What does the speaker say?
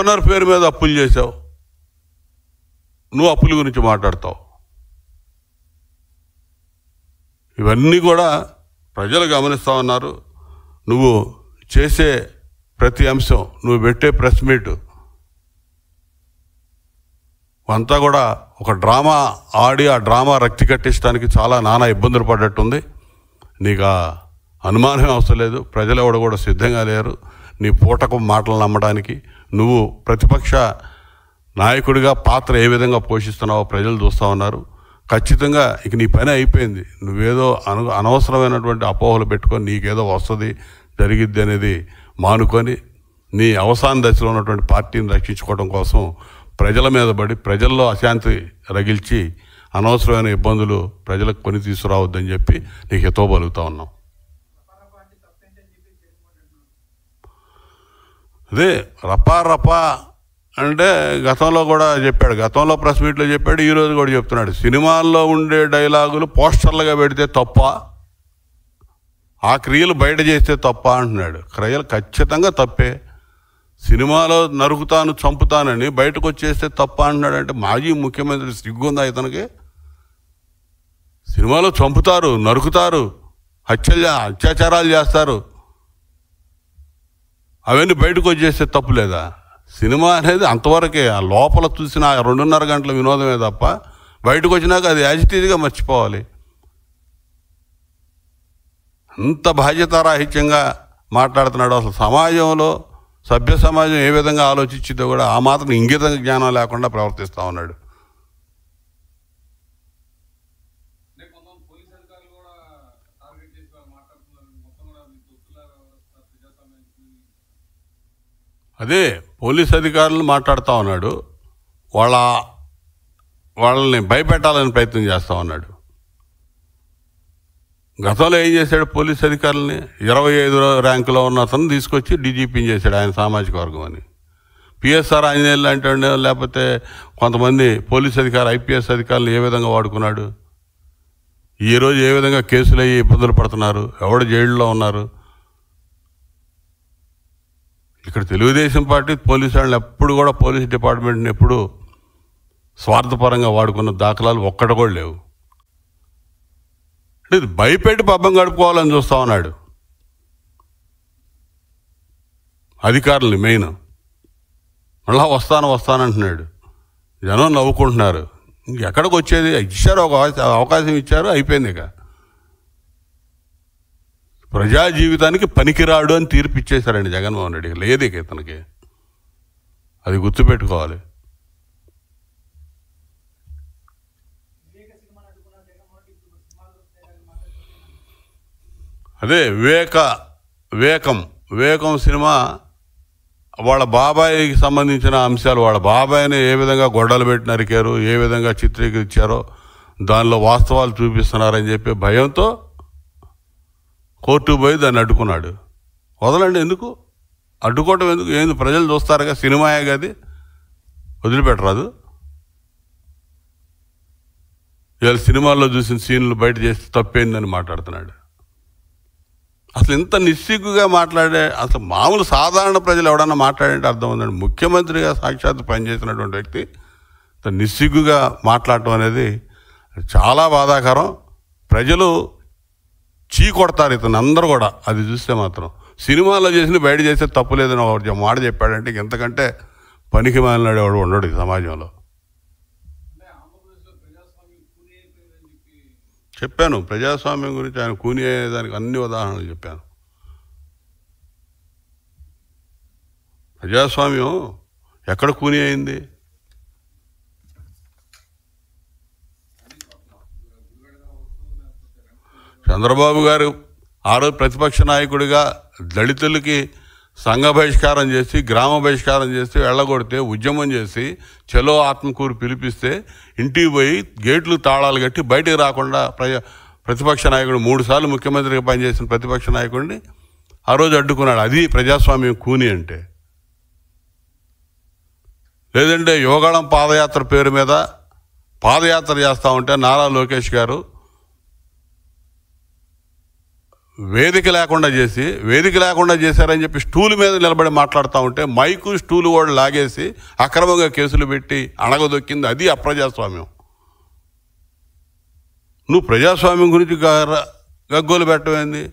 Owner పేరు మీద అప్పులు చేసావు, నువ్వు అప్పుల గురించి మాట్లాడతావు. ఇవన్నీ కూడా ప్రజలు గమనిస్తూ ఉన్నారు. నువ్వు చేసే ప్రతి అంశం, నువ్వు పెట్టే ప్రెస్ మీట్ అంతా కూడా ఒక డ్రామా ఆడి ఆ డ్రామా రక్తి కట్టించడానికి చాలా నానా ఇబ్బందులు పడ్డట్టుంది. నీకు ఆ అనుమానం అవసరం లేదు. ప్రజలు ఎవరు కూడా సిద్ధంగా లేరు నీ పూటకు మాటలు నమ్మడానికి. నువ్వు ప్రతిపక్ష నాయకుడిగా పాత్ర ఏ విధంగా పోషిస్తున్నావో ప్రజలు చూస్తూ ఉన్నారు. ఖచ్చితంగా ఇక నీ పని అయిపోయింది. నువ్వేదో అనవసరమైనటువంటి అపోహలు పెట్టుకొని నీకేదో వస్తుంది జరిగిద్ది అనేది మానుకొని నీ అవసాన దశలో ఉన్నటువంటి పార్టీని రక్షించుకోవడం కోసం ప్రజల మీద పడి ప్రజల్లో అశాంతి రగిల్చి అనవసరమైన ఇబ్బందులు ప్రజలకు కొని తీసుకురావద్దని చెప్పి నీకు హితవు పలుకుతా ఉన్నాం. అదే రపా అంటే గతంలో కూడా చెప్పాడు, గతంలో ప్రెస్ మీట్లో చెప్పాడు, ఈరోజు కూడా చెప్తున్నాడు. సినిమాల్లో ఉండే డైలాగులు పోస్టర్లుగా పెడితే తప్ప, ఆ క్రియలు బయట చేస్తే తప్ప అంటున్నాడు. క్రియలు ఖచ్చితంగా తప్పే. సినిమాలో నరుకుతాను చంపుతానని బయటకు వచ్చేస్తే తప్ప అంటున్నాడు. అంటే మాజీ ముఖ్యమంత్రి సిగ్గుందా ఇతనికి? సినిమాలో చంపుతారు, నరుకుతారు, అత్యాచారాలు చేస్తారు, అవన్నీ బయటకు వచ్చేస్తే తప్పు లేదా? సినిమా అనేది అంతవరకే. ఆ లోపల చూసిన 2.5 గంటల వినోదమే తప్ప బయటకు వచ్చినాక అది యాజిటీజ్గా మర్చిపోవాలి. అంత బాధ్యతారాహిత్యంగా మాట్లాడుతున్నాడు. అసలు సమాజంలో సభ్య సమాజం ఏ విధంగా ఆలోచించిందో కూడా ఆ మాత్రం ఇంగిత జ్ఞానం లేకుండా ప్రవర్తిస్తూ ఉన్నాడు. అదే పోలీస్ అధికారులు మాట్లాడుతూ ఉన్నాడు. వాళ్ళని భయపెట్టాలని ప్రయత్నం చేస్తూ ఉన్నాడు. గతంలో ఏం చేశాడు? పోలీస్ అధికారులని 25 ర్యాంకులో ఉన్న అతను తీసుకొచ్చి డీజీపీని చేశాడు ఆయన సామాజిక వర్గం అని. పిఎస్ఆర్ ఆంజనేయులు లాంటి లేకపోతే కొంతమంది పోలీస్ అధికారులు ఐపీఎస్ అధికారులు ఏ విధంగా వాడుకున్నాడు? ఈరోజు ఏ విధంగా కేసులు అయ్యి ఇబ్బందులు పడుతున్నారు, ఎవడు జైల్లో ఉన్నారు? ఇక్కడ తెలుగుదేశం పార్టీ పోలీసు వాళ్ళని ఎప్పుడు కూడా పోలీస్ డిపార్ట్మెంట్ని ఎప్పుడు స్వార్థపరంగా వాడుకున్న దాఖలాలు ఒక్కటి కూడా లేవు. అంటే ఇది భయపెట్టి పబ్బం గడుపుకోవాలని చూస్తూ ఉన్నాడు అధికారులని. మెయిన్ మళ్ళా వస్తానంటున్నాడు. జనం నవ్వుకుంటున్నారు. ఇంకెక్కడికి వచ్చేది? ఇచ్చారు, ఒక అవకాశం ఇచ్చారు, అయిపోయింది. ఇక ప్రజా జీవితానికి పనికిరాడు అని తీర్పు ఇచ్చేశారండి జగన్మోహన్ రెడ్డి. లేదు ఇక ఇతనికి. అది గుర్తుపెట్టుకోవాలి. అదే వివేకం సినిమా వాళ్ళ బాబాయికి సంబంధించిన అంశాలు, వాళ్ళ బాబాయిని ఏ విధంగా గొడ్డలు పెట్టి నరికారు, ఏ విధంగా చిత్రీకరించారో దానిలో వాస్తవాలు చూపిస్తున్నారని చెప్పి భయంతో కోర్టుకు పోయి దాన్ని అడ్డుకున్నాడు. వదలండి, ఎందుకు అడ్డుకోవటం? ఎందుకు? ఏంది ప్రజలు చూస్తారుగా, సినిమాయే కాదు, వదిలిపెట్టరాదు. ఇవాళ సినిమాల్లో చూసిన సీన్లు బయట చేస్తే తప్పేందని మాట్లాడుతున్నాడు. అసలు ఇంత నిస్సిగ్గుగా మాట్లాడే, అసలు మామూలు సాధారణ ప్రజలు ఎవడన్నా మాట్లాడంటే అర్థం ఉందండి. ముఖ్యమంత్రిగా సాక్షాత్తు పనిచేసినటువంటి వ్యక్తి నిస్సిగ్గుగా మాట్లాడటం అనేది చాలా బాధాకరం. ప్రజలు చీ కొడతారు ఇతను అందరూ కూడా. అది చూస్తే మాత్రం సినిమాలో చేసిన బయట చేస్తే తప్పు లేదని ఒక మాట చెప్పాడంటే ఇంతకంటే పనికి మాలినాడు ఎవడు ఉండడు ఈ సమాజంలో. చెప్పాను ప్రజాస్వామ్యం గురించి, ఆయన కూని అయ్యేదానికి అన్ని ఉదాహరణలు చెప్పాను. ప్రజాస్వామ్యం ఎక్కడ కూని అయింది? చంద్రబాబు గారు ఆ రోజు ప్రతిపక్ష నాయకుడిగా దళితులకి సంఘ బహిష్కారం చేసి, గ్రామ బహిష్కారం చేసి, వెళ్ళగొడితే, ఉద్యమం చేసి, చలో ఆత్మకూరు పిలిపిస్తే ఇంటికి పోయి గేట్లు తాళాలు కట్టి బయటికి రాకుండా ప్రతిపక్ష నాయకుడు 3 సార్లు ముఖ్యమంత్రిగా పనిచేసిన ప్రతిపక్ష నాయకుడిని ఆ రోజు అడ్డుకున్నాడు. అది ప్రజాస్వామ్యం కూని అంటే. లేదంటే యోగాళం పాదయాత్ర పేరు మీద పాదయాత్ర చేస్తూ ఉంటే నారా లోకేష్ గారు వేదిక లేకుండా చేశారని చెప్పి స్టూల్ మీద నిలబడి మాట్లాడుతూ ఉంటే మైకు స్టూలు కూడా లాగేసి అక్రమంగా కేసులు పెట్టి అణగదొక్కింది. అది అప్రజాస్వామ్యం. నువ్వు ప్రజాస్వామ్యం గురించి గగ్గోలు పెట్టమైంది.